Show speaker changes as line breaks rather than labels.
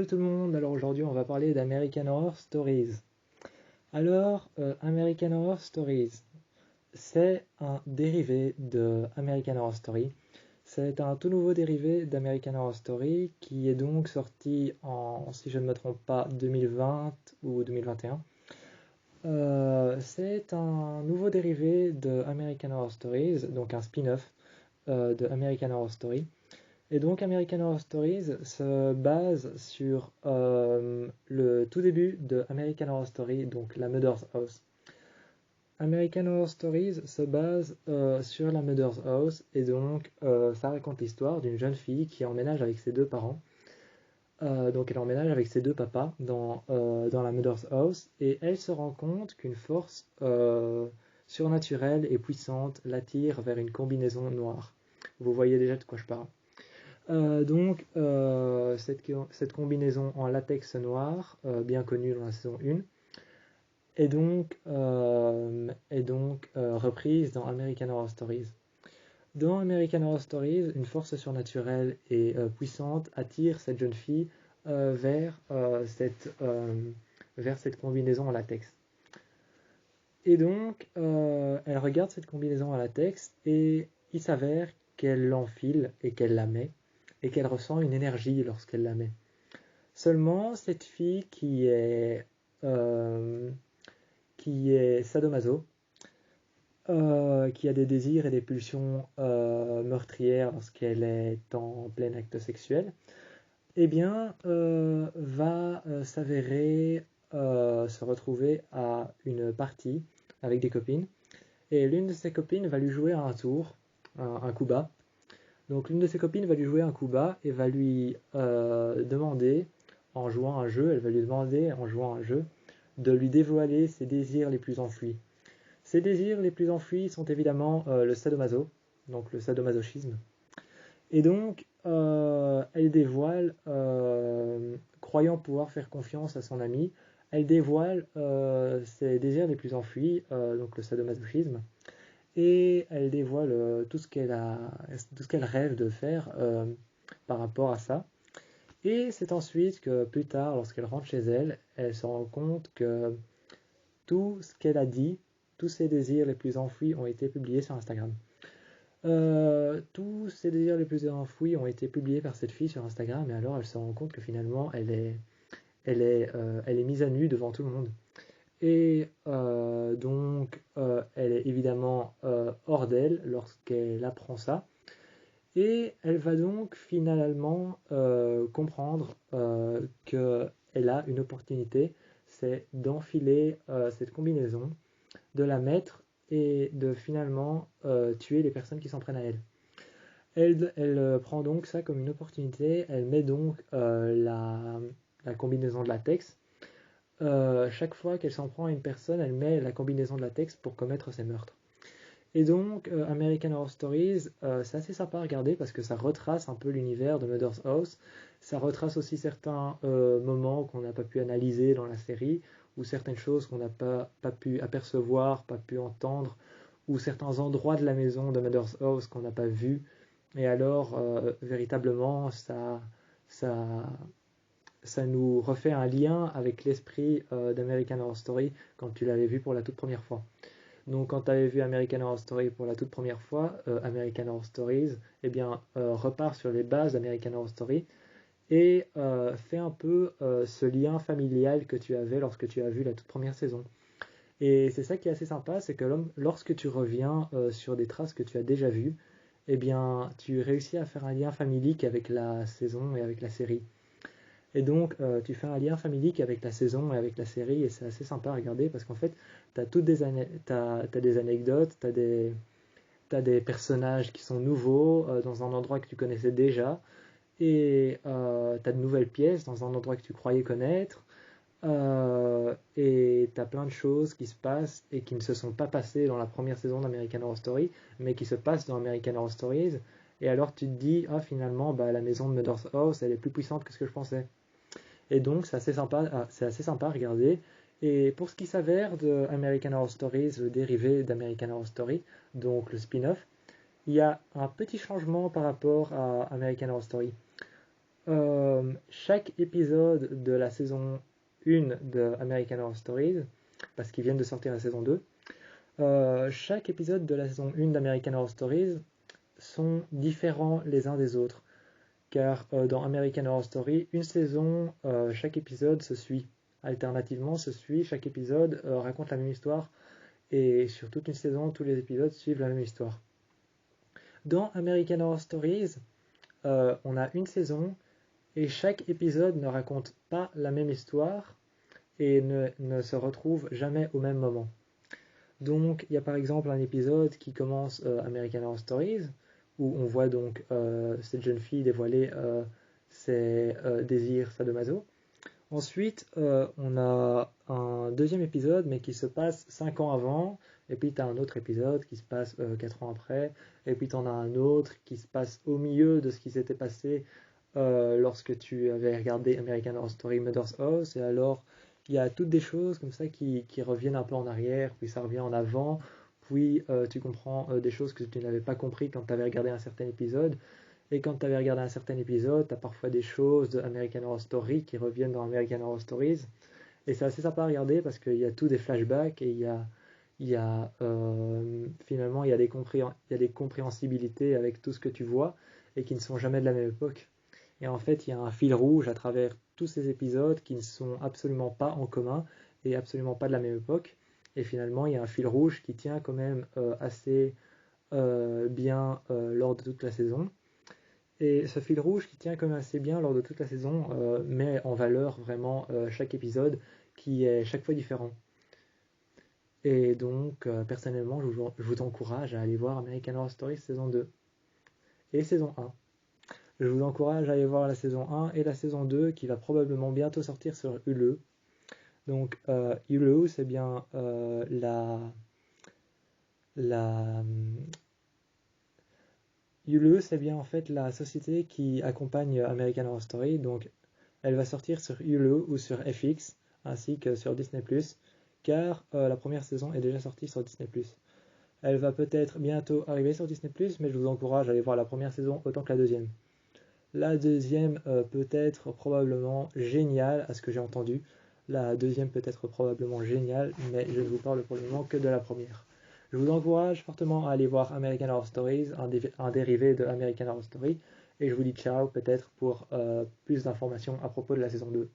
Salut tout le monde, alors aujourd'hui on va parler d'American Horror Stories. Alors, American Horror Stories, c'est un dérivé de American Horror Story. C'est un tout nouveau dérivé d'American Horror Story qui est donc sorti en, si je ne me trompe pas, 2020 ou 2021. C'est un nouveau dérivé de American Horror Stories, donc un spin-off de American Horror Story. Et donc American Horror Stories se base sur le tout début de American Horror Story, donc la Mother's House. American Horror Stories se base sur la Mother's House et donc ça raconte l'histoire d'une jeune fille qui emménage avec ses deux parents. Donc elle emménage avec ses deux papas dans la Mother's House et elle se rend compte qu'une force surnaturelle et puissante l'attire vers une combinaison noire. Vous voyez déjà de quoi je parle. Cette combinaison en latex noir, bien connue dans la saison 1, est donc reprise dans American Horror Stories. Dans American Horror Stories, une force surnaturelle et puissante attire cette jeune fille vers cette combinaison en latex. Et donc, elle regarde cette combinaison en latex et il s'avère qu'elle l'enfile et qu'elle la met et qu'elle ressent une énergie lorsqu'elle la met. Seulement, cette fille qui est sadomaso, qui a des désirs et des pulsions meurtrières lorsqu'elle est en plein acte sexuel, eh bien, va s'avérer se retrouver à une partie avec des copines, et l'une de ses copines va lui jouer un tour, un coup bas. Donc l'une de ses copines va lui jouer un coup bas et va lui demander, en jouant un jeu, elle va lui demander, en jouant un jeu, de lui dévoiler ses désirs les plus enfouis. Ses désirs les plus enfouis sont évidemment le sadomaso, donc le sadomasochisme. Et donc, elle dévoile, croyant pouvoir faire confiance à son ami, elle dévoile ses désirs les plus enfouis, donc le sadomasochisme, et elle dévoile tout ce qu'elle rêve de faire par rapport à ça. Et c'est ensuite que plus tard, lorsqu'elle rentre chez elle, elle se rend compte que tout ce qu'elle a dit, tous ses désirs les plus enfouis ont été publiés sur Instagram. Tous ses désirs les plus enfouis ont été publiés par cette fille sur Instagram, et alors elle se rend compte que finalement elle est mise à nu devant tout le monde. Et elle est évidemment hors d'elle lorsqu'elle apprend ça. Et elle va donc finalement comprendre qu'elle a une opportunité, c'est d'enfiler cette combinaison, de la mettre et de finalement tuer les personnes qui s'en prennent à elle. Elle prend donc ça comme une opportunité, elle met donc la combinaison de latex. Chaque fois qu'elle s'en prend à une personne, elle met la combinaison de latex pour commettre ses meurtres. Et donc, American Horror Stories, c'est assez sympa à regarder parce que ça retrace un peu l'univers de Mother's House. Ça retrace aussi certains moments qu'on n'a pas pu analyser dans la série, ou certaines choses qu'on n'a pas pu apercevoir, pas pu entendre, ou certains endroits de la maison de Mother's House qu'on n'a pas vus. Et alors, véritablement, ça, ça nous refait un lien avec l'esprit d'American Horror Story quand tu l'avais vu pour la toute première fois. Donc quand tu avais vu American Horror Story pour la toute première fois, American Horror Stories, eh bien, repart sur les bases d'American Horror Story et fait un peu ce lien familial que tu avais lorsque tu as vu la toute première saison. Et c'est ça qui est assez sympa, c'est que lorsque tu reviens sur des traces que tu as déjà vues, eh bien, tu réussis à faire un lien familial avec la saison et avec la série. Et donc, tu fais un lien familial avec la saison et avec la série, et c'est assez sympa à regarder parce qu'en fait, tu as des anecdotes, t'as des personnages qui sont nouveaux dans un endroit que tu connaissais déjà, et tu as de nouvelles pièces dans un endroit que tu croyais connaître, et tu as plein de choses qui se passent et qui ne se sont pas passées dans la première saison d'American Horror Story, mais qui se passent dans American Horror Stories. Et alors tu te dis, ah finalement, bah, la maison de Mother's House, elle est plus puissante que ce que je pensais. Et donc, c'est assez sympa à regarder. Et pour ce qui s'avère de American Horror Stories, le dérivé d'American Horror Story, donc le spin-off, il y a un petit changement par rapport à American Horror Story. Chaque épisode de la saison 1 de American Horror Stories, parce qu'ils viennent de sortir la saison 2, chaque épisode de la saison 1 d'American Horror Stories sont différents les uns des autres. Car dans American Horror Story, une saison, chaque épisode se suit. Alternativement, se suit, chaque épisode raconte la même histoire. Et sur toute une saison, tous les épisodes suivent la même histoire. Dans American Horror Stories, on a une saison et chaque épisode ne raconte pas la même histoire et ne se retrouve jamais au même moment. Donc, il y a par exemple un épisode qui commence American Horror Stories, où on voit donc cette jeune fille dévoiler ses désirs sadomaso. Ensuite, on a un deuxième épisode, mais qui se passe 5 ans avant, et puis tu as un autre épisode qui se passe 4 ans après, et puis tu en as un autre qui se passe au milieu de ce qui s'était passé lorsque tu avais regardé American Horror Story Mother's House, et alors il y a toutes des choses comme ça qui reviennent un peu en arrière, puis ça revient en avant, puis tu comprends des choses que tu n'avais pas compris quand tu avais regardé un certain épisode, et quand tu avais regardé un certain épisode, tu as parfois des choses de American Horror Story qui reviennent dans American Horror Stories, et c'est assez sympa à regarder parce qu'il y a tout des flashbacks, et finalement il y a des compréhensibilités avec tout ce que tu vois, et qui ne sont jamais de la même époque. Et en fait, il y a un fil rouge à travers tous ces épisodes qui ne sont absolument pas en commun et absolument pas de la même époque. Et finalement, il y a un fil rouge qui tient quand même assez bien lors de toute la saison. Et ce fil rouge qui tient quand même assez bien lors de toute la saison met en valeur vraiment chaque épisode qui est chaque fois différent. Et donc, personnellement, je vous encourage à aller voir American Horror Story saison 2 et saison 1. Je vous encourage à aller voir la saison 1 et la saison 2 qui va probablement bientôt sortir sur Hulu. Donc Hulu, c'est bien la Hulu, c'est bien en fait la société qui accompagne American Horror Story. Donc elle va sortir sur Hulu ou sur FX ainsi que sur Disney+, car la première saison est déjà sortie sur Disney+. Elle va peut-être bientôt arriver sur Disney+, mais je vous encourage à aller voir la première saison autant que la deuxième. La deuxième peut être probablement géniale, à ce que j'ai entendu. La deuxième peut être probablement géniale, mais je ne vous parle pour le moment que de la première. Je vous encourage fortement à aller voir American Horror Stories, un dérivé de American Horror Story, et je vous dis ciao peut-être pour plus d'informations à propos de la saison 2.